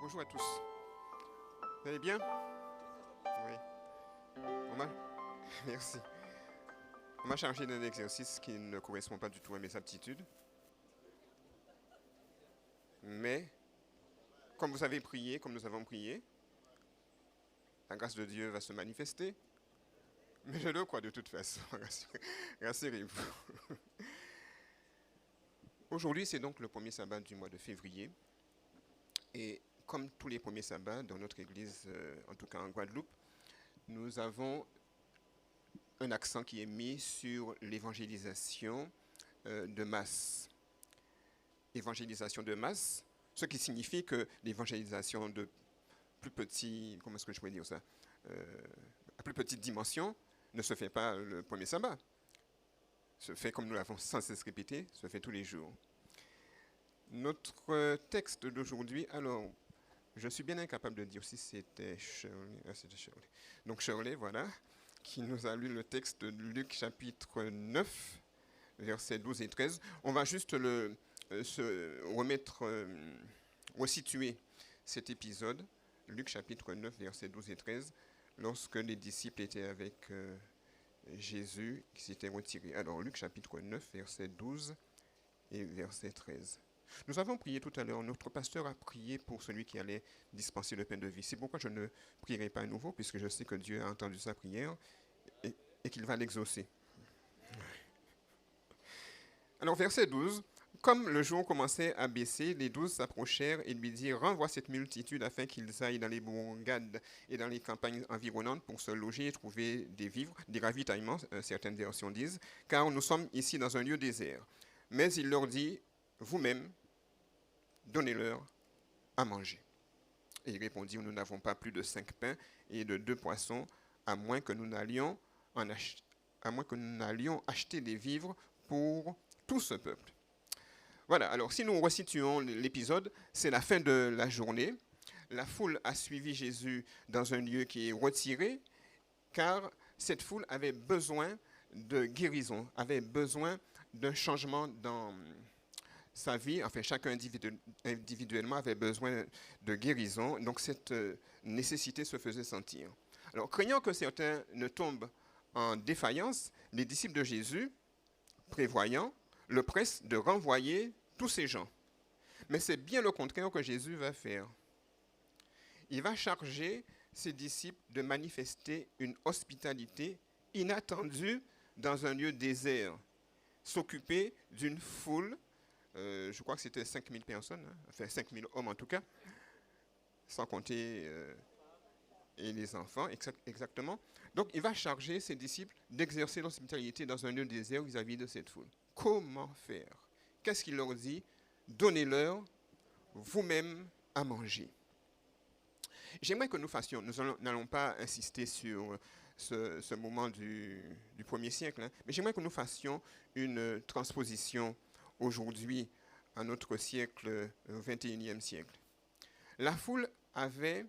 Bonjour à tous. Vous allez bien? Oui. On m'a... Merci. On m'a chargé d'un exercice qui ne correspond pas du tout à mes aptitudes. Mais, comme vous avez prié, comme nous avons prié, la grâce de Dieu va se manifester. Mais je le crois de toute façon. Rassurez-vous. Aujourd'hui, c'est donc le premier sabbat du mois de février. Et comme tous les premiers sabbats dans notre église, en tout cas en Guadeloupe, nous avons un accent qui est mis sur l'évangélisation de masse. Évangélisation de masse, ce qui signifie que l'évangélisation de plus petit, comment est-ce que je pourrais dire ça, à plus petite dimension, ne se fait pas le premier sabbat. Se fait, comme nous l'avons sans cesse répété, se fait tous les jours. Notre texte d'aujourd'hui, alors, je suis bien incapable de dire si c'était Shirley. Donc Shirley, voilà, qui nous a lu le texte de Luc chapitre 9, versets 12 et 13. On va juste se remettre, resituer cet épisode, Luc chapitre 9, versets 12 et 13, lorsque les disciples étaient avec Jésus qui s'était retiré. Alors Luc chapitre 9, verset 12 et verset 13. Nous avons prié tout à l'heure, notre pasteur a prié pour celui qui allait dispenser le pain de vie. C'est pourquoi je ne prierai pas à nouveau, puisque je sais que Dieu a entendu sa prière et qu'il va l'exaucer. Alors verset 12, comme le jour commençait à baisser, les 12 s'approchèrent et lui dirent « Renvoie cette multitude afin qu'ils aillent dans les bourgades et dans les campagnes environnantes pour se loger et trouver des vivres, des ravitaillements, certaines versions disent, car nous sommes ici dans un lieu désert. » Mais il leur dit « Vous-même, donnez-leur à manger. » Et ils répondirent « Nous n'avons pas plus de 5 pains et de 2 poissons, à moins que nous n'allions acheter des vivres pour tout ce peuple. » Voilà, alors si nous resituons l'épisode, c'est la fin de la journée. La foule a suivi Jésus dans un lieu qui est retiré, car cette foule avait besoin de guérison, avait besoin d'un changement dans sa vie. Enfin, chacun individuellement avait besoin de guérison, donc cette nécessité se faisait sentir. Alors, craignant que certains ne tombent en défaillance, les disciples de Jésus, prévoyant, le presse de renvoyer tous ces gens. Mais c'est bien le contraire que Jésus va faire. Il va charger ses disciples de manifester une hospitalité inattendue dans un lieu désert, s'occuper d'une foule, je crois que c'était 5000 personnes, hein, enfin 5000 hommes en tout cas, sans compter et les enfants, exactement. Donc il va charger ses disciples d'exercer l'hospitalité dans un lieu désert vis-à-vis de cette foule. Comment faire? Qu'est-ce qu'il leur dit? Donnez-leur vous-même à manger. J'aimerais que nous fassions, nous n'allons pas insister sur ce moment du 1er siècle, hein, mais j'aimerais que nous fassions une transposition aujourd'hui à notre siècle, 21e siècle. La foule avait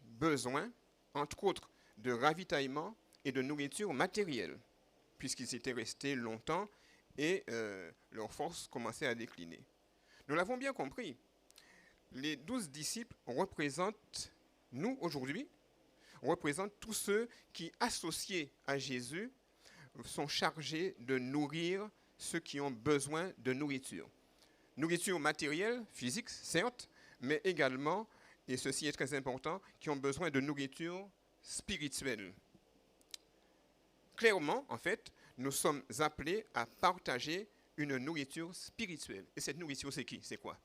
besoin, entre autres, de ravitaillement et de nourriture matérielle, puisqu'ils étaient restés longtemps et leur force commençait à décliner. Nous l'avons bien compris. Les 12 disciples représentent, nous aujourd'hui, représentent tous ceux qui, associés à Jésus, sont chargés de nourrir ceux qui ont besoin de nourriture. Nourriture matérielle, physique, certes, mais également, et ceci est très important, qui ont besoin de nourriture spirituelle. Clairement, en fait, nous sommes appelés à partager une nourriture spirituelle. Et cette nourriture, c'est qui? C'est quoi?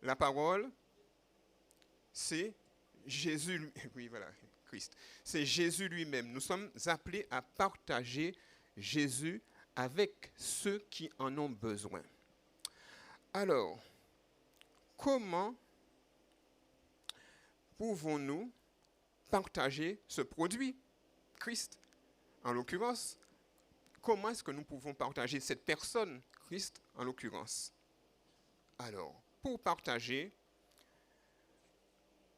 La parole, c'est Jésus, oui voilà, Christ. C'est Jésus lui-même. Nous sommes appelés à partager Jésus avec ceux qui en ont besoin. Alors, comment pouvons-nous partager ce produit, Christ, en l'occurrence? Comment est-ce que nous pouvons partager cette personne, Christ, en l'occurrence? Alors, pour partager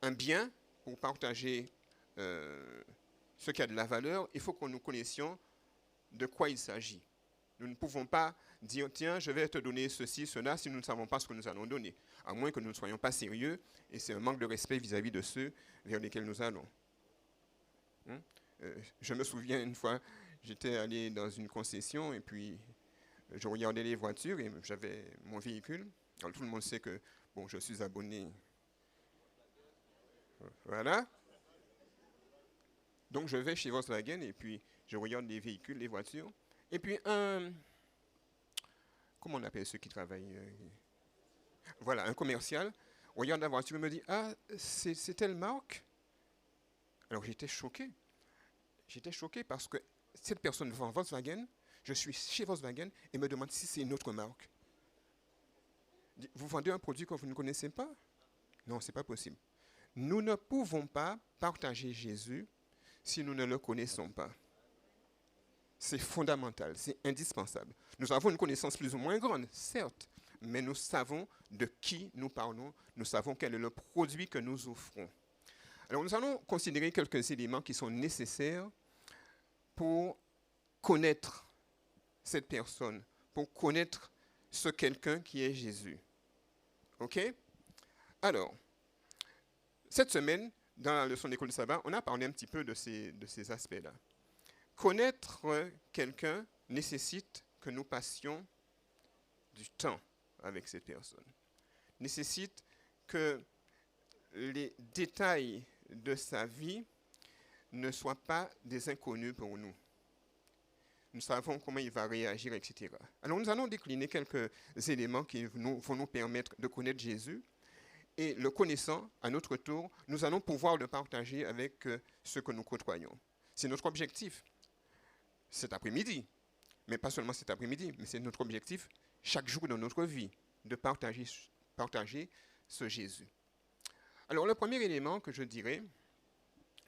un bien, pour partager ce qui a de la valeur, il faut que nous connaissions de quoi il s'agit. Nous ne pouvons pas dire, tiens, je vais te donner ceci, cela, si nous ne savons pas ce que nous allons donner. À moins que nous ne soyons pas sérieux, et c'est un manque de respect vis-à-vis de ceux vers lesquels nous allons. Je me souviens une fois, j'étais allé dans une concession, et puis je regardais les voitures, et j'avais mon véhicule. Alors tout le monde sait que, bon, je suis abonné. Voilà. Donc je vais chez Volkswagen, et puis je regarde les véhicules, les voitures. Et puis comment on appelle ceux qui travaillent voilà, un commercial regarde la voiture et me dit, ah, c'est telle marque. Alors j'étais choqué. J'étais choqué parce que cette personne vend Volkswagen, je suis chez Volkswagen et me demande si c'est une autre marque. Vous vendez un produit que vous ne connaissez pas? Non, ce n'est pas possible. Nous ne pouvons pas partager Jésus si nous ne le connaissons pas. C'est fondamental, c'est indispensable. Nous avons une connaissance plus ou moins grande, certes, mais nous savons de qui nous parlons, nous savons quel est le produit que nous offrons. Alors nous allons considérer quelques éléments qui sont nécessaires pour connaître cette personne, pour connaître ce quelqu'un qui est Jésus. OK? Alors, cette semaine, dans la leçon d'école de sabbat, on a parlé un petit peu de ces aspects-là. Connaître quelqu'un nécessite que nous passions du temps avec cette personne. Nécessite que les détails de sa vie ne soient pas des inconnus pour nous. Nous savons comment il va réagir, etc. Alors nous allons décliner quelques éléments qui vont nous permettre de connaître Jésus. Et le connaissant, à notre tour, nous allons pouvoir le partager avec ceux que nous côtoyons. C'est notre objectif cet après-midi. Mais pas seulement cet après-midi, mais c'est notre objectif chaque jour de notre vie, de partager ce Jésus. Alors le premier élément que je dirais,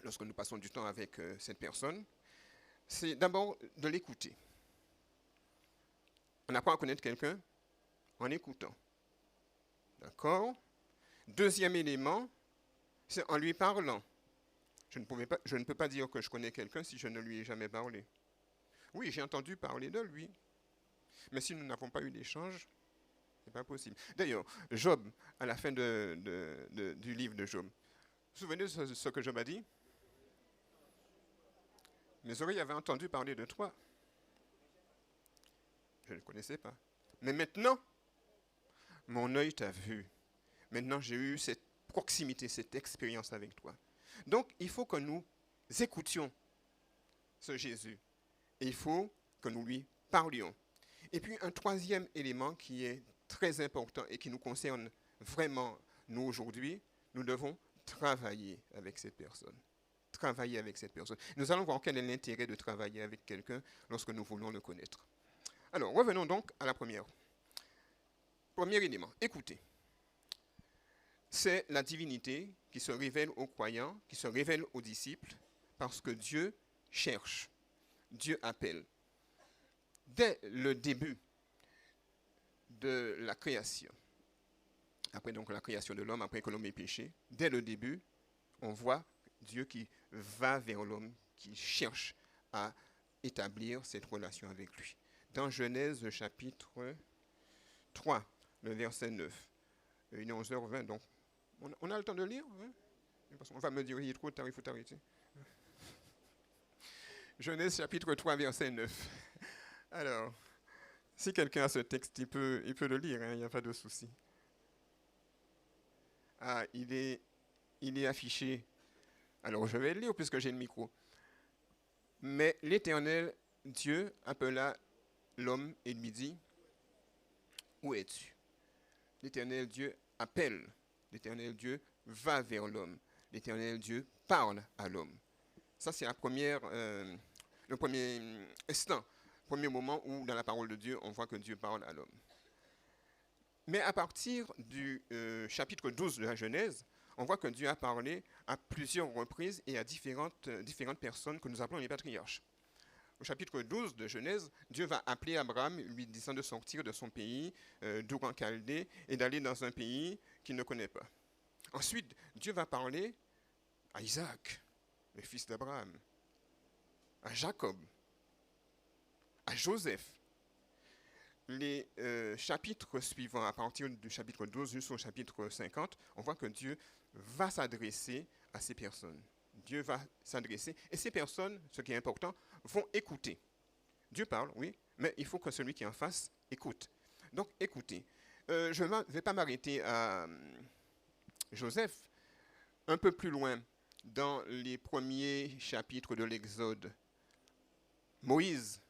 lorsque nous passons du temps avec cette personne, c'est d'abord de l'écouter. On apprend à connaître quelqu'un en écoutant. D'accord? Deuxième élément, c'est en lui parlant. Je ne peux pas dire que je connais quelqu'un si je ne lui ai jamais parlé. Oui, j'ai entendu parler de lui. Mais si nous n'avons pas eu d'échange, ce n'est pas possible. D'ailleurs, Job, à la fin du livre de Job, vous vous souvenez de ce que Job a dit? Mes oreilles avaient entendu parler de toi. Je ne le connaissais pas. Mais maintenant, mon œil t'a vu. Maintenant, j'ai eu cette proximité, cette expérience avec toi. Donc, il faut que nous écoutions ce Jésus. Et il faut que nous lui parlions. Et puis, un troisième élément qui est très important et qui nous concerne vraiment, nous, aujourd'hui, nous devons travailler avec cette personne. Travailler avec cette personne. Nous allons voir quel est l'intérêt de travailler avec quelqu'un lorsque nous voulons le connaître. Alors, revenons donc à la première. Premier élément, écoutez. C'est la divinité qui se révèle aux croyants, qui se révèle aux disciples, parce que Dieu cherche, Dieu appelle. Dès le début de la création, après donc la création de l'homme, après que l'homme ait péché, dès le début, on voit Dieu qui va vers l'homme, qui cherche à établir cette relation avec lui. Dans Genèse chapitre 3, le verset 9, il est 11h20, donc on a le temps de lire, hein? On va me dire, il est trop tard, il faut t'arrêter. Genèse chapitre 3, verset 9. Alors, si quelqu'un a ce texte, il peut le lire, hein, il n'y a pas de souci. Ah, il est affiché. Alors, je vais le lire puisque j'ai le micro. Mais l'Éternel Dieu appela l'homme et lui dit, où es-tu? L'Éternel Dieu appelle. L'Éternel Dieu va vers l'homme. L'Éternel Dieu parle à l'homme. Ça, c'est le premier instant, le premier moment où, dans la parole de Dieu, on voit que Dieu parle à l'homme. Mais à partir du chapitre 12 de la Genèse, on voit que Dieu a parlé à plusieurs reprises et à différentes personnes que nous appelons les patriarches. Au chapitre 12 de Genèse, Dieu va appeler Abraham, lui disant de sortir de son pays, d'Our en Chaldée, et d'aller dans un pays qu'il ne connaît pas. Ensuite, Dieu va parler à Isaac, le fils d'Abraham, à Jacob, à Joseph. les chapitres suivants, à partir du chapitre 12 jusqu'au chapitre 50, on voit que Dieu va s'adresser à ces personnes. Dieu va s'adresser, et ces personnes, ce qui est important, vont écouter. Dieu parle, oui, mais il faut que celui qui est en face écoute. Donc, écoutez. Je ne vais pas m'arrêter à Joseph. Un peu plus loin, dans les premiers chapitres de l'Exode, Moïse,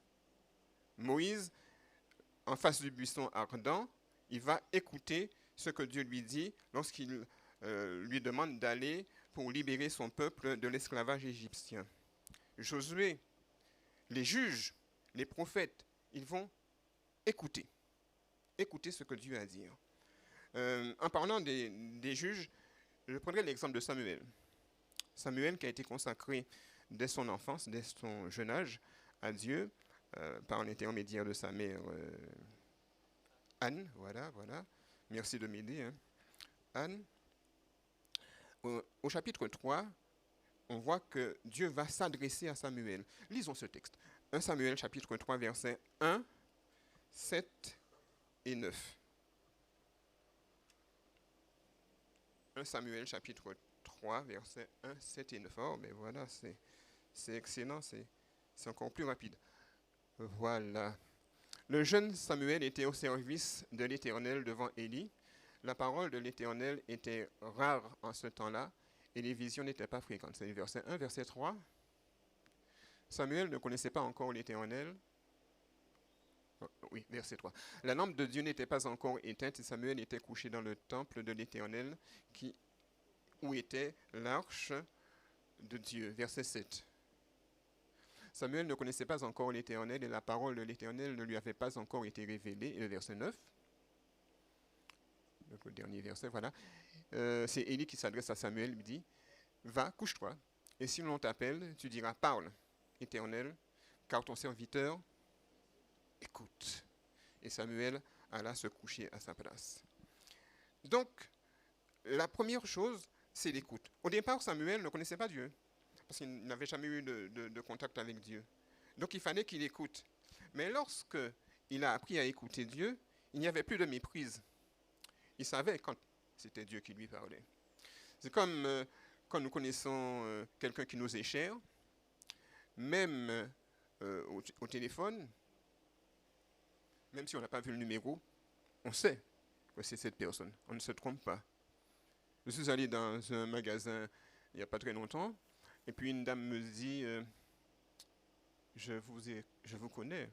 en face du buisson ardent, il va écouter ce que Dieu lui dit lorsqu'il lui demande d'aller pour libérer son peuple de l'esclavage égyptien. Josué, les juges, les prophètes, ils vont écouter ce que Dieu a à dire. En parlant des juges, je prendrai l'exemple de Samuel. Samuel qui a été consacré dès son enfance, dès son jeune âge, à Dieu, par l'intermédiaire de sa mère Anne. Voilà. Merci de m'aider. Hein. Anne. Au chapitre 3, on voit que Dieu va s'adresser à Samuel. Lisons ce texte. 1 Samuel chapitre 3, versets 1, 7 et 9. 1 Samuel chapitre 3, versets 1, 7 et 9. Oh, mais voilà, c'est excellent, c'est encore plus rapide. Voilà. Le jeune Samuel était au service de l'Éternel devant Élie. La parole de l'Éternel était rare en ce temps-là et les visions n'étaient pas fréquentes. C'est verset 1, verset 3. Samuel ne connaissait pas encore l'Éternel. Oui, verset 3. La lampe de Dieu n'était pas encore éteinte et Samuel était couché dans le temple de l'Éternel où était l'arche de Dieu. Verset 7. Samuel ne connaissait pas encore l'Éternel et la parole de l'Éternel ne lui avait pas encore été révélée. Et le verset 9, le dernier verset, voilà. C'est Élie qui s'adresse à Samuel, lui dit, « Va, couche-toi, et si l'on t'appelle, tu diras, parle, Éternel, car ton serviteur écoute. » Et Samuel alla se coucher à sa place. Donc, la première chose, c'est l'écoute. Au départ, Samuel ne connaissait pas Dieu, parce qu'il n'avait jamais eu de contact avec Dieu. Donc, il fallait qu'il écoute. Mais lorsque il a appris à écouter Dieu, il n'y avait plus de méprise. Il savait quand c'était Dieu qui lui parlait. C'est comme quand nous connaissons quelqu'un qui nous est cher, même au téléphone, même si on n'a pas vu le numéro, on sait que c'est cette personne. On ne se trompe pas. Je suis allé dans un magasin il n'y a pas très longtemps, et puis une dame me dit je vous connais.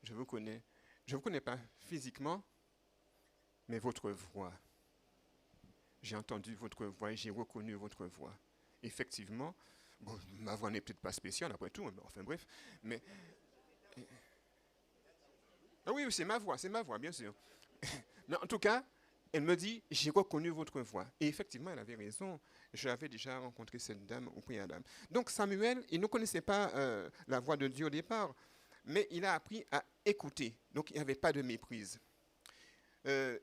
Je vous connais pas physiquement, mais votre voix. J'ai entendu votre voix et j'ai reconnu votre voix. Effectivement, bon, ma voix n'est peut-être pas spéciale après tout, mais enfin bref, mais... Ah oui, c'est ma voix, bien sûr. Mais en tout cas, elle me dit, j'ai reconnu votre voix. Et effectivement, elle avait raison. J'avais déjà rencontré cette dame au préalable. Donc Samuel, il ne connaissait pas la voix de Dieu au départ, mais il a appris à écouter. Donc il n'y avait pas de méprise.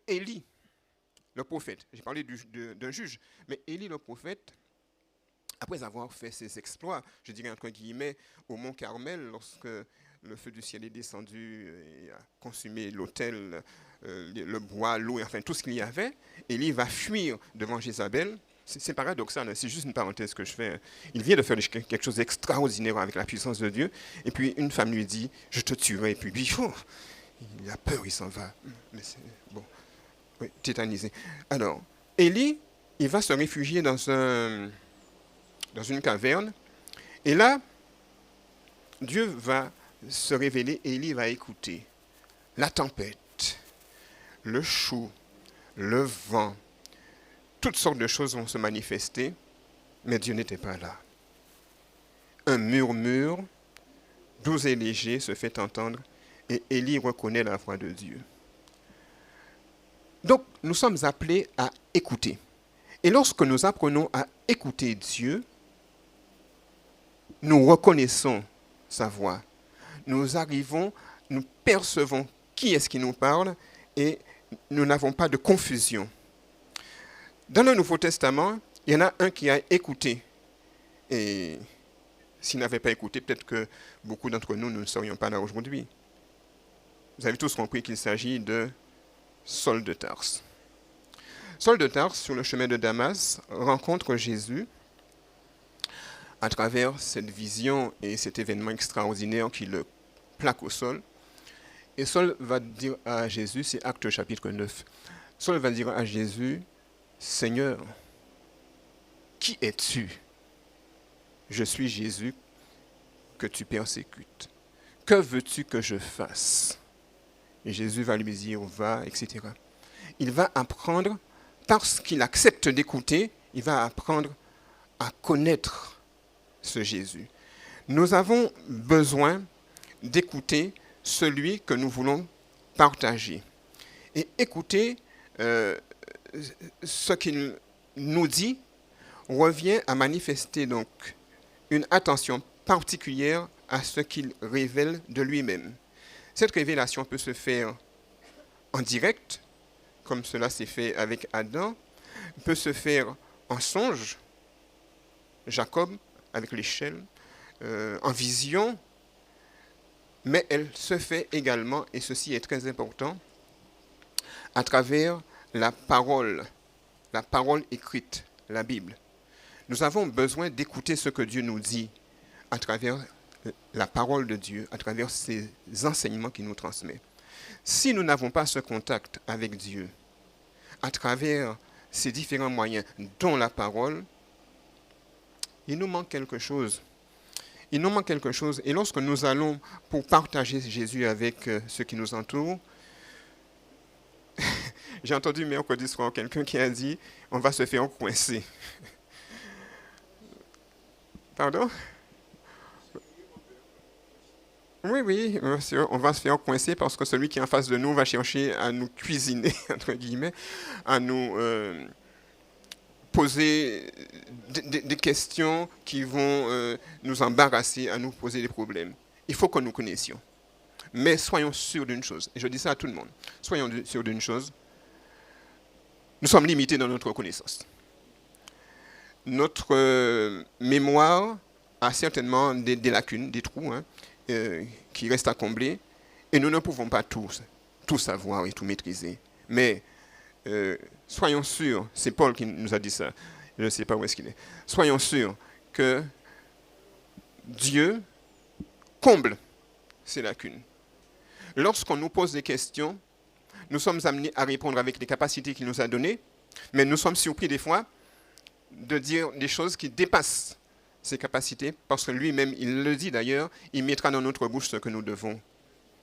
Élie, le prophète, j'ai parlé d'un juge, mais Élie, le prophète, après avoir fait ses exploits, je dirais entre guillemets, au mont Carmel, lorsque le feu du ciel est descendu et a consumé l'autel, le bois, l'eau, enfin tout ce qu'il y avait, Élie va fuir devant Jézabel. C'est paradoxal, hein, c'est juste une parenthèse que je fais. Il vient de faire quelque chose d'extraordinaire avec la puissance de Dieu, et puis une femme lui dit, je te tuerai, et puis lui, il a peur, il s'en va. Mais bon, oui, tétanisé. Alors, Élie, il va se réfugier dans une caverne, et là, Dieu va se révéler et Élie va écouter. La tempête, le chaud, le vent, toutes sortes de choses vont se manifester, mais Dieu n'était pas là. Un murmure, doux et léger, se fait entendre et Élie reconnaît la voix de Dieu. Donc, nous sommes appelés à écouter. Et lorsque nous apprenons à écouter Dieu, nous reconnaissons sa voix. Nous percevons qui est-ce qui nous parle et nous n'avons pas de confusion. Dans le Nouveau Testament, il y en a un qui a écouté. Et s'il n'avait pas écouté, peut-être que beaucoup d'entre nous ne serions pas là aujourd'hui. Vous avez tous compris qu'il s'agit de Saul de Tarse. Saul de Tarse, sur le chemin de Damas, rencontre Jésus à travers cette vision et cet événement extraordinaire qui le plaque au sol. Et Saul va dire à Jésus, c'est Actes chapitre 9, Saul va dire à Jésus, Seigneur, qui es-tu? Je suis Jésus que tu persécutes. Que veux-tu que je fasse? Et Jésus va lui dire, va, etc. Il va apprendre, parce qu'il accepte d'écouter, il va apprendre à connaître ce Jésus. Nous avons besoin d'écouter celui que nous voulons partager. Et écouter ce qu'il nous dit revient à manifester donc une attention particulière à ce qu'il révèle de lui-même. Cette révélation peut se faire en direct, comme cela s'est fait avec Adam, peut se faire en songe, Jacob avec l'échelle, en vision, mais elle se fait également, et ceci est très important, à travers la parole écrite, la Bible. Nous avons besoin d'écouter ce que Dieu nous dit à travers la parole de Dieu, à travers ses enseignements qu'il nous transmet. Si nous n'avons pas ce contact avec Dieu, à travers ces différents moyens, dont la parole, il nous manque quelque chose. Il nous manque quelque chose. Et lorsque nous allons pour partager Jésus avec ceux qui nous entourent, j'ai entendu mercredi soir quelqu'un qui a dit « on va se faire coincer ». Pardon? Oui, on va se faire coincer parce que celui qui est en face de nous va chercher à nous cuisiner, entre guillemets, à nous poser des questions qui vont nous embarrasser, à nous poser des problèmes. Il faut que nous connaissions. Mais soyons sûrs d'une chose, et je dis ça à tout le monde, soyons sûrs d'une chose, nous sommes limités dans notre connaissance. Notre mémoire a certainement des lacunes, des trous, qui restent à combler, et nous ne pouvons pas tout savoir et tout maîtriser. Mais soyons sûrs, c'est Paul qui nous a dit ça, je ne sais pas où est-ce qu'il est, soyons sûrs que Dieu comble ces lacunes. Lorsqu'on nous pose des questions, nous sommes amenés à répondre avec les capacités qu'il nous a données, mais nous sommes surpris des fois de dire des choses qui dépassent ses capacités, parce que lui-même, il le dit d'ailleurs, il mettra dans notre bouche ce que nous devons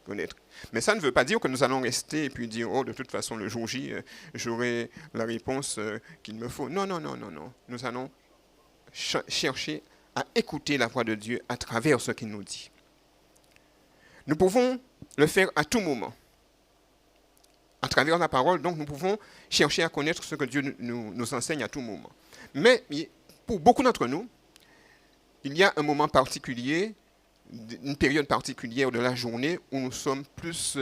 connaître. Mais ça ne veut pas dire que nous allons rester et puis dire, oh, de toute façon, le jour J, j'aurai la réponse qu'il me faut. Non. Nous allons chercher à écouter la voix de Dieu à travers ce qu'il nous dit. Nous pouvons le faire à tout moment. À travers la parole, donc, nous pouvons chercher à connaître ce que Dieu nous enseigne à tout moment. Mais pour beaucoup d'entre nous, il y a un moment particulier, une période particulière de la journée où nous sommes plus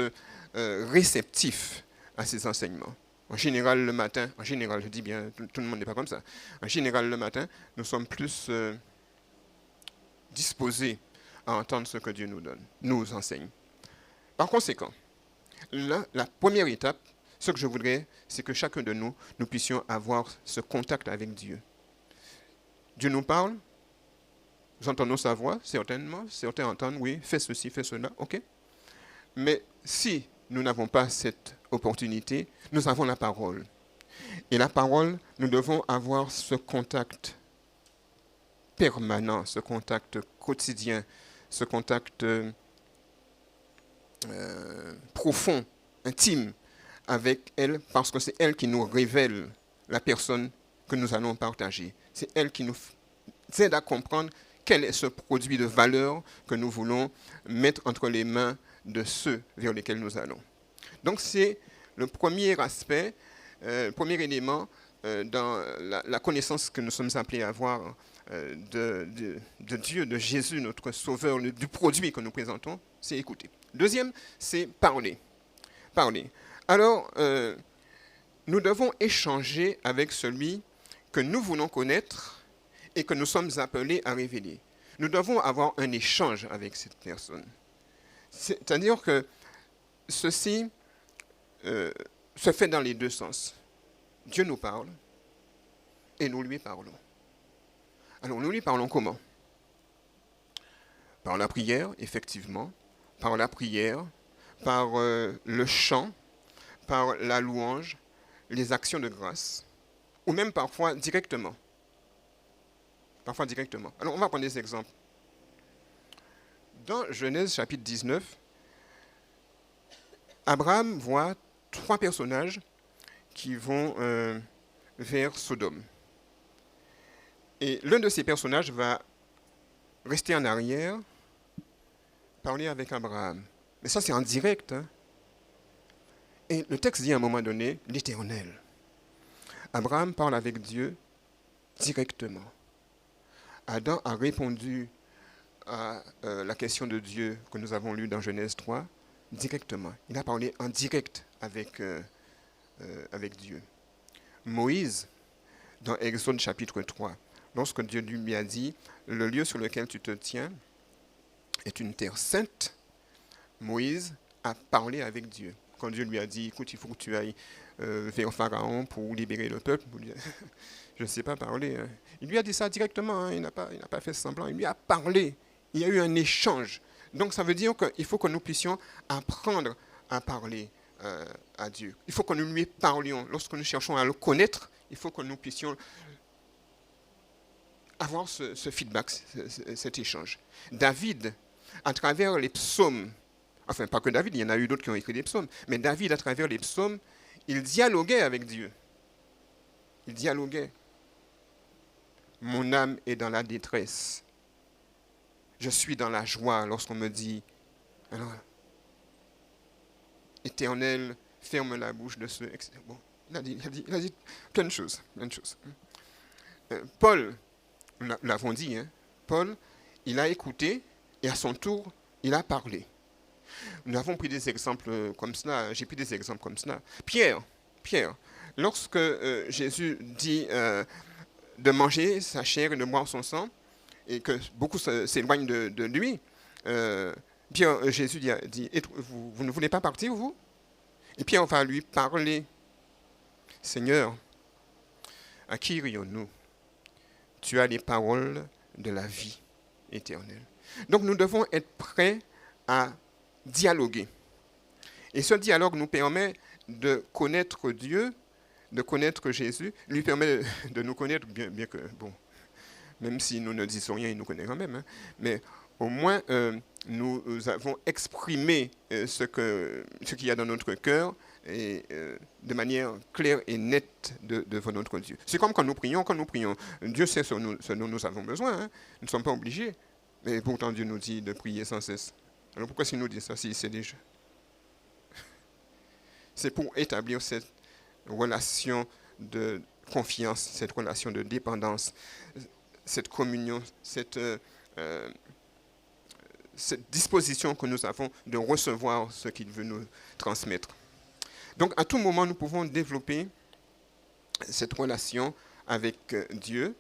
réceptifs à ces enseignements. En général, le matin, je dis bien, tout le monde n'est pas comme ça. En général, le matin, nous sommes plus disposés à entendre ce que Dieu nous enseigne. Par conséquent, la première étape, ce que je voudrais, c'est que chacun de nous puissions avoir ce contact avec Dieu. Dieu nous parle, nous entendons sa voix, certainement, certains entendent, oui, fais ceci, fais cela, ok. Mais si nous n'avons pas cette opportunité, nous avons la parole. Et la parole, nous devons avoir ce contact permanent, ce contact quotidien, ce contact profond, intime avec elle, parce que c'est elle qui nous révèle la personne que nous allons partager. C'est elle qui nous aide à comprendre quel est ce produit de valeur que nous voulons mettre entre les mains de ceux vers lesquels nous allons. Donc c'est le premier aspect, le premier élément dans la connaissance que nous sommes appelés à avoir de Dieu, de Jésus, notre Sauveur, du produit que nous présentons, c'est écouter. Deuxième, c'est parler. Parler. Alors, nous devons échanger avec celui que nous voulons connaître et que nous sommes appelés à révéler. Nous devons avoir un échange avec cette personne. C'est-à-dire que ceci se fait dans les deux sens. Dieu nous parle et nous lui parlons. Alors nous lui parlons comment? Par la prière, effectivement, par la prière, par le chant, par la louange, les actions de grâce, ou même parfois directement. Parfois directement. Alors on va prendre des exemples. Dans Genèse chapitre 19, Abraham voit trois personnages qui vont vers Sodome. Et l'un de ces personnages va rester en arrière, parler avec Abraham. Mais ça, c'est en direct. Hein. Et le texte dit à un moment donné, l'Éternel. Abraham parle avec Dieu directement. Adam a répondu à la question de Dieu que nous avons lue dans Genèse 3 directement. Il a parlé en direct avec Dieu. Moïse, dans Exode chapitre 3, lorsque Dieu lui a dit, le lieu sur lequel tu te tiens est une terre sainte, Moïse a parlé avec Dieu. Quand Dieu lui a dit, écoute, il faut que tu ailles vers Pharaon pour libérer le peuple, je ne sais pas parler. Hein. Il lui a dit ça directement, hein. Il n'a pas fait semblant, il lui a parlé. Il y a eu un échange. Donc ça veut dire qu'il faut que nous puissions apprendre à parler à Dieu. Il faut que nous lui parlions. Lorsque nous cherchons à le connaître, il faut que nous puissions avoir ce feedback, cet échange. David, à travers les psaumes, enfin pas que David, il y en a eu d'autres qui ont écrit des psaumes, mais David, à travers les psaumes, il dialoguait avec Dieu. Il dialoguait. Mon âme est dans la détresse. Je suis dans la joie lorsqu'on me dit, alors, Éternel, ferme la bouche de ceux, etc. Bon, il a dit plein de choses. Paul, nous l'avons dit, hein, Paul, il a écouté et à son tour, il a parlé. Nous avons pris des exemples comme cela, j'ai pris des exemples comme cela. Pierre, lorsque Jésus dit de manger sa chair et de boire son sang, et que beaucoup s'éloignent de lui, Pierre, Jésus dit vous ne voulez pas partir, vous? Et Pierre va lui parler. Seigneur, à qui irions-nous? Tu as les paroles de la vie éternelle. Donc nous devons être prêts à dialoguer. Et ce dialogue nous permet de connaître Dieu, de connaître Jésus, lui permet de nous connaître, bien que, bon, même si nous ne disons rien, il nous connaît quand même, hein, mais au moins nous avons exprimé ce qu'il y a dans notre cœur et de manière claire et nette devant notre Dieu. C'est comme quand nous prions, Dieu sait ce dont nous avons besoin, hein. Nous ne sommes pas obligés, mais pourtant Dieu nous dit de prier sans cesse. Alors pourquoi s'il nous dit ça, s'il sait déjà? C'est pour établir cette relation de confiance, cette relation de dépendance, cette communion, cette disposition que nous avons de recevoir ce qu'il veut nous transmettre. Donc à tout moment, nous pouvons développer cette relation avec Dieu.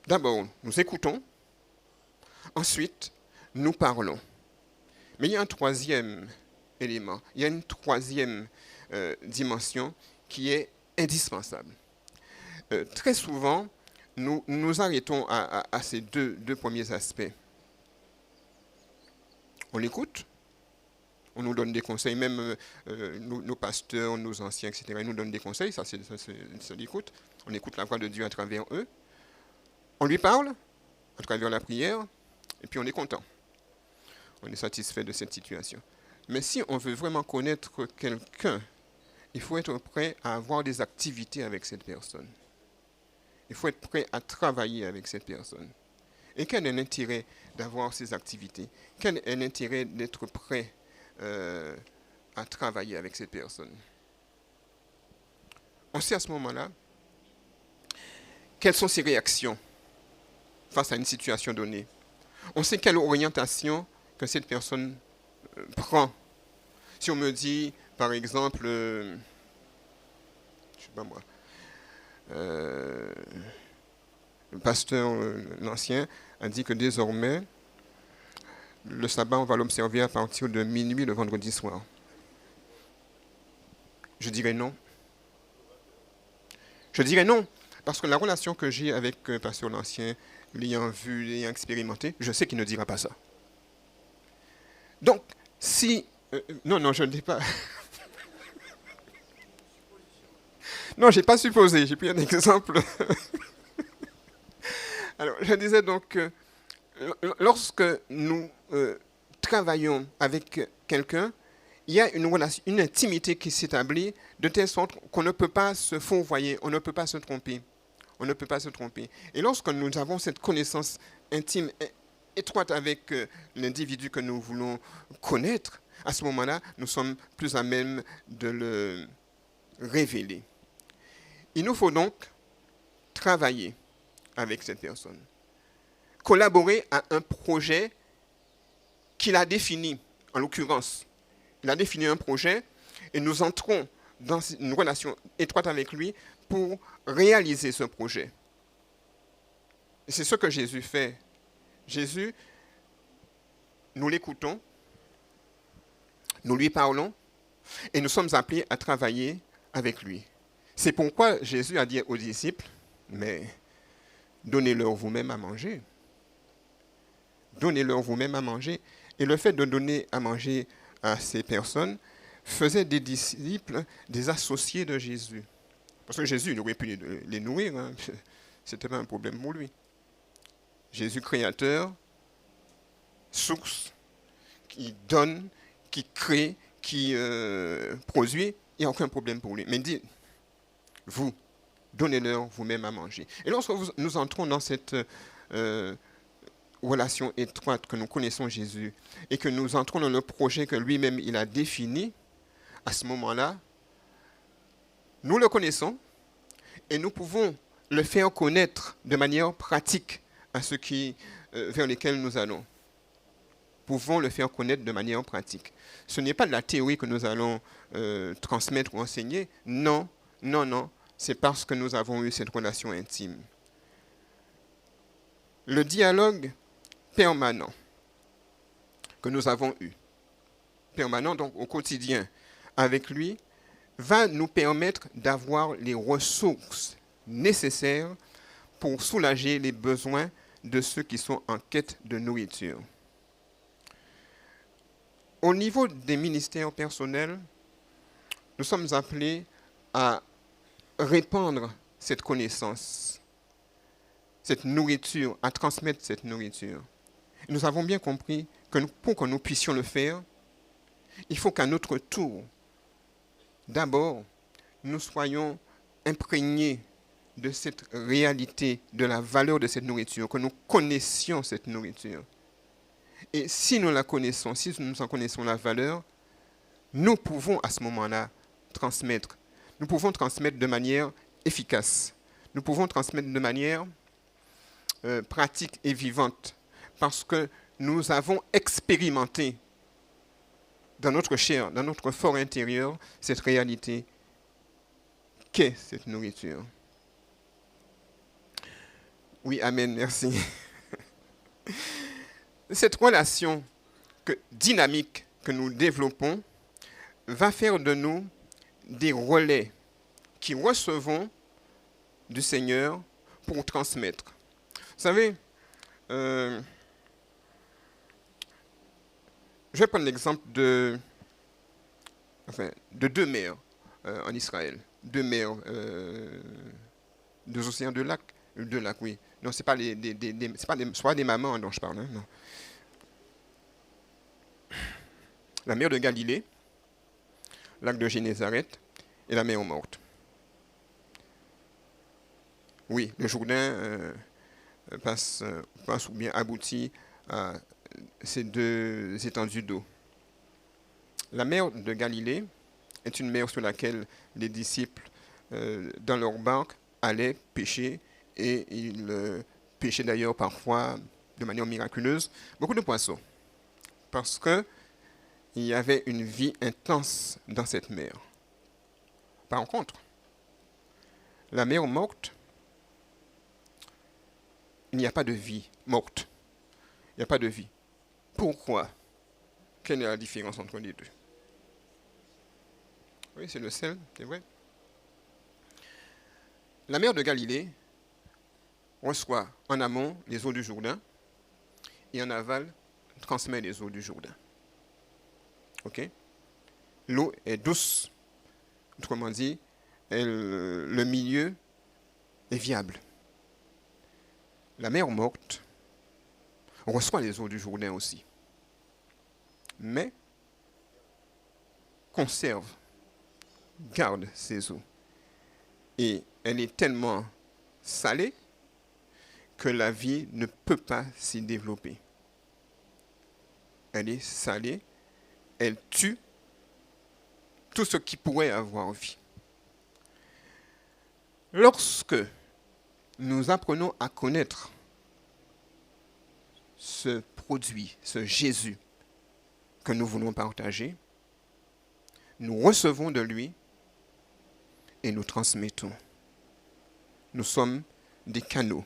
D'abord, nous écoutons. Ensuite, nous parlons. Mais il y a un troisième élément, il y a une troisième dimension qui est indispensable. Très souvent, nous nous arrêtons à ces deux premiers aspects. On l'écoute, on nous donne des conseils, même nos pasteurs, nos anciens, etc., ils nous donnent des conseils, ça c'est l'écoute. On écoute la voix de Dieu à travers eux. On lui parle à travers la prière, et puis on est content. On est satisfait de cette situation. Mais si on veut vraiment connaître quelqu'un, il faut être prêt à avoir des activités avec cette personne. Il faut être prêt à travailler avec cette personne. Et quel est l'intérêt d'avoir ces activités? Quel est l'intérêt d'être prêt à travailler avec cette personne? On sait à ce moment-là quelles sont ses réactions face à une situation donnée. On sait quelle orientation que cette personne prend. Si on me dit, par exemple, je sais pas moi, le pasteur, l'ancien, a dit que désormais, le sabbat, on va l'observer à partir de minuit le vendredi soir. Je dirais non. Je dirais non, parce que la relation que j'ai avec Pasteur l'Ancien, l'ayant vu, l'ayant expérimenté, je sais qu'il ne dira pas ça. Donc, si... non, non, je ne dis pas... non, je n'ai pas supposé, j'ai pris un exemple. Alors, je disais donc que lorsque nous travaillons avec quelqu'un, il y a une relation, une intimité qui s'établit de telle sorte qu'on ne peut pas se fourvoyer, on ne peut pas se tromper. On ne peut pas se tromper. Et lorsque nous avons cette connaissance intime, étroite avec l'individu que nous voulons connaître, à ce moment-là, nous sommes plus à même de le révéler. Il nous faut donc travailler avec cette personne, collaborer à un projet qu'il a défini, en l'occurrence. Il a défini un projet et nous entrons dans une relation étroite avec lui pour réaliser ce projet. Et c'est ce que Jésus fait. Jésus, nous l'écoutons, nous lui parlons et nous sommes appelés à travailler avec lui. C'est pourquoi Jésus a dit aux disciples, mais donnez-leur vous-même à manger. Donnez-leur vous-même à manger. Et le fait de donner à manger à ces personnes faisait des disciples des associés de Jésus. Parce que Jésus, il aurait pu les nourrir, hein. Ce n'était pas un problème pour lui. Jésus, créateur, source, qui donne, qui crée, qui produit, il n'y a aucun problème pour lui. Mais il dit, vous, donnez-leur vous-même à manger. Et lorsque nous entrons dans cette relation étroite, que nous connaissons Jésus, et que nous entrons dans le projet que lui-même il a défini, à ce moment-là, nous le connaissons et nous pouvons le faire connaître de manière pratique à ceux vers lesquels nous allons. Pouvons le faire connaître de manière pratique. Ce n'est pas de la théorie que nous allons transmettre ou enseigner. Non, non, non. C'est parce que nous avons eu cette relation intime. Le dialogue permanent que nous avons eu, permanent donc au quotidien avec lui, va nous permettre d'avoir les ressources nécessaires pour soulager les besoins de ceux qui sont en quête de nourriture. Au niveau des ministères personnels, nous sommes appelés à répandre cette connaissance, cette nourriture, à transmettre cette nourriture. Nous avons bien compris que pour que nous puissions le faire, il faut qu'à notre tour, d'abord, nous soyons imprégnés de cette réalité, de la valeur de cette nourriture, que nous connaissions cette nourriture. Et si nous la connaissons, si nous en connaissons la valeur, nous pouvons à ce moment-là transmettre. Nous pouvons transmettre de manière efficace. Nous pouvons transmettre de manière pratique et vivante. Parce que nous avons expérimenté dans notre chair, dans notre fort intérieur, cette réalité qu'est cette nourriture. Oui, amen, merci. Cette relation dynamique que nous développons va faire de nous des relais qui recevons du Seigneur pour transmettre. Vous savez, je vais prendre l'exemple de deux mers en Israël. Deux mers, deux océans, deux lacs, oui. Non, c'est pas soit des mamans dont je parle. Hein, non. La mer de Galilée, lac de Génézareth et la mer morte. Oui, le Jourdain passe ou bien aboutit à ces deux étendues d'eau. La mer de Galilée est une mer sur laquelle les disciples, dans leur barque, allaient pêcher et ils pêchaient d'ailleurs parfois de manière miraculeuse beaucoup de poissons. Parce qu'il y avait une vie intense dans cette mer. Par contre, la mer morte, il n'y a pas de vie morte. Il n'y a pas de vie. Pourquoi? Quelle est la différence entre les deux? Oui, c'est le sel, c'est vrai. La mer de Galilée reçoit en amont les eaux du Jourdain et en aval transmet les eaux du Jourdain. Ok? L'eau est douce, autrement dit, le milieu est viable. La mer morte reçoit les eaux du Jourdain aussi, mais conserve, garde ses eaux. Et elle est tellement salée que la vie ne peut pas s'y développer. Elle est salée, elle tue tout ce qui pourrait avoir vie. Lorsque nous apprenons à connaître ce produit, ce Jésus que nous voulons partager, nous recevons de lui et nous transmettons. Nous sommes des canaux.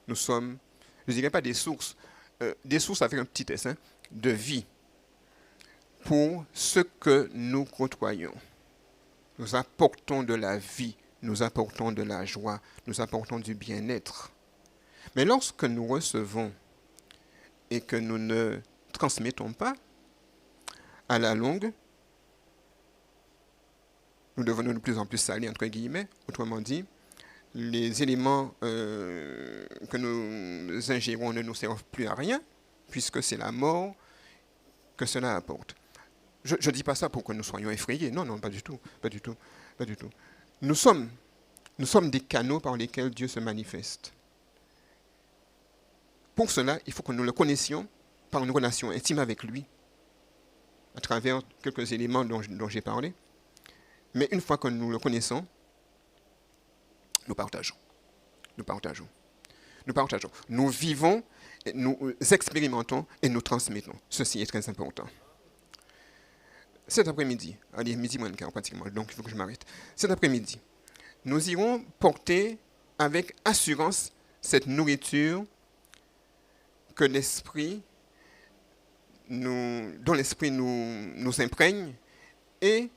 Nous sommes, je ne dirais pas des sources avec un petit s, de vie pour ce que nous côtoyons. Nous apportons de la vie, nous apportons de la joie, nous apportons du bien-être. Mais lorsque nous recevons et que nous ne transmettons pas, à la longue, nous devenons de plus en plus salés, entre guillemets. Autrement dit, les éléments que nous ingérons ne nous servent plus à rien, puisque c'est la mort que cela apporte. Je ne dis pas ça pour que nous soyons effrayés. Non, non, pas du tout. Pas du tout. Pas du tout. Nous sommes des canaux par lesquels Dieu se manifeste. Pour cela, il faut que nous le connaissions par une relation intime avec lui, à travers quelques éléments dont j'ai parlé. Mais une fois que nous le connaissons, nous partageons. Nous partageons. Nous partageons. Nous vivons, nous expérimentons et nous transmettons. Ceci est très important. Cet après-midi, allez, midi moins le quart pratiquement, donc il faut que je m'arrête. Cet après-midi, nous irons porter avec assurance cette nourriture que l'esprit dont l'esprit nous imprègne, et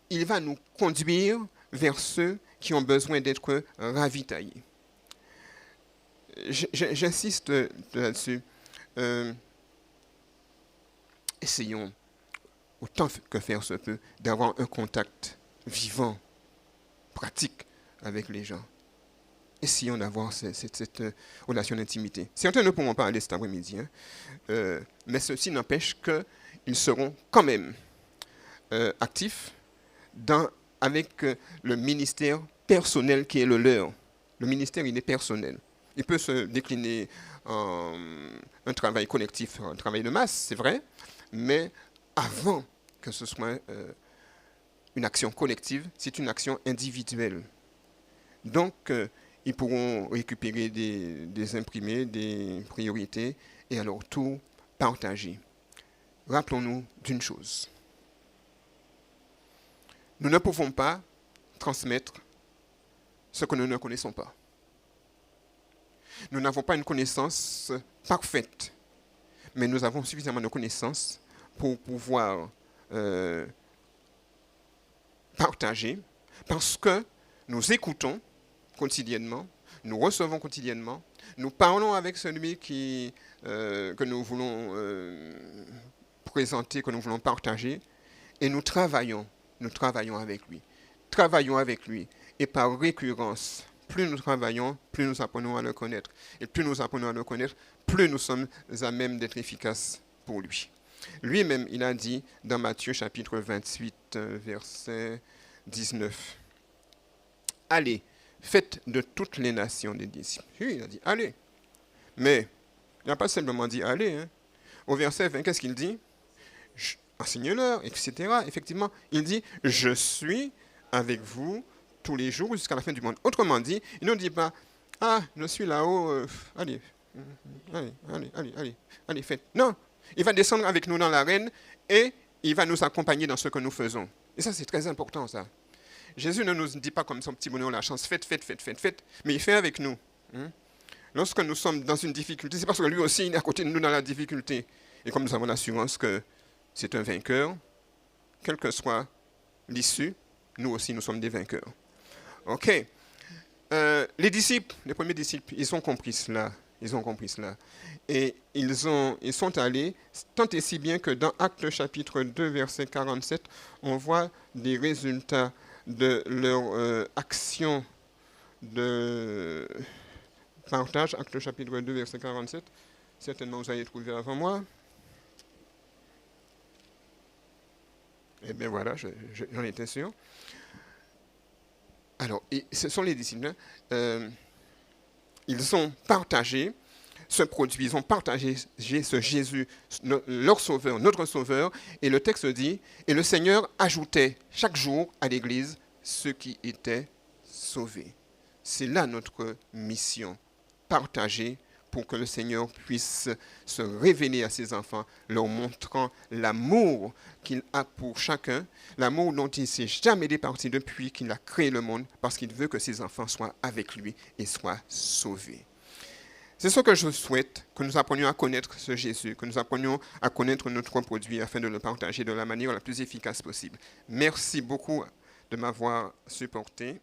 il va nous conduire vers ceux qui ont besoin d'être ravitaillés. J'insiste là-dessus. Essayons, autant que faire se peut, d'avoir un contact vivant, pratique avec les gens. Essayons d'avoir cette relation d'intimité. Certains ne pourront pas aller cet après-midi, mais ceci n'empêche qu'ils seront quand même actifs avec le ministère personnel qui est le leur. Le ministère, il est personnel. Il peut se décliner en un travail collectif, un travail de masse, c'est vrai, mais avant que ce soit une action collective, c'est une action individuelle. Donc, ils pourront récupérer des imprimés, des priorités, et alors tout partager. Rappelons-nous d'une chose. Nous ne pouvons pas transmettre ce que nous ne connaissons pas. Nous n'avons pas une connaissance parfaite, mais nous avons suffisamment de connaissances pour pouvoir partager, parce que nous écoutons quotidiennement, nous recevons quotidiennement, nous parlons avec celui que nous voulons présenter, que nous voulons partager, et nous travaillons avec lui. Travaillons avec lui, et par récurrence, plus nous travaillons, plus nous apprenons à le connaître. Et plus nous apprenons à le connaître, plus nous sommes à même d'être efficaces pour lui. Lui-même, il a dit dans Matthieu chapitre 28, verset 19, « Allez, faites de toutes les nations des disciples. » Oui, il a dit « Allez ». Mais il n'a pas simplement dit « Allez ». Au verset 20, qu'est-ce qu'il dit ? « Enseignez-leur, etc. » Effectivement, il dit « Je suis avec vous tous les jours jusqu'à la fin du monde. » Autrement dit, il ne dit pas « Ah, je suis là-haut, allez, faites. » Non, il va descendre avec nous dans l'arène et il va nous accompagner dans ce que nous faisons. Et ça, c'est très important, ça. Jésus ne nous dit pas comme son petit bonheur la chance, faites, mais il fait avec nous. Lorsque nous sommes dans une difficulté, c'est parce que lui aussi, il est à côté de nous dans la difficulté. Et comme nous avons l'assurance que c'est un vainqueur, quelle que soit l'issue, nous aussi, nous sommes des vainqueurs. OK. Les disciples, les premiers disciples, ils ont compris cela. Ils ont compris cela. Et ils sont allés, tant et si bien que dans Actes chapitre 2, verset 47, on voit des résultats de leur action de partage. Actes chapitre 2, verset 47. Certainement, vous allez trouver avant moi. Eh bien voilà, j'en étais sûr. Alors, ce sont les disciples. Ils ont partagé ce produit, ils ont partagé ce Jésus, leur sauveur, notre sauveur. Et le texte dit, et le Seigneur ajoutait chaque jour à l'Église ceux qui étaient sauvés. C'est là notre mission, partager pour que le Seigneur puisse se révéler à ses enfants, leur montrant l'amour qu'il a pour chacun, l'amour dont il ne s'est jamais départi depuis qu'il a créé le monde, parce qu'il veut que ses enfants soient avec lui et soient sauvés. C'est ce que je souhaite, que nous apprenions à connaître ce Jésus, que nous apprenions à connaître notre produit afin de le partager de la manière la plus efficace possible. Merci beaucoup de m'avoir supporté.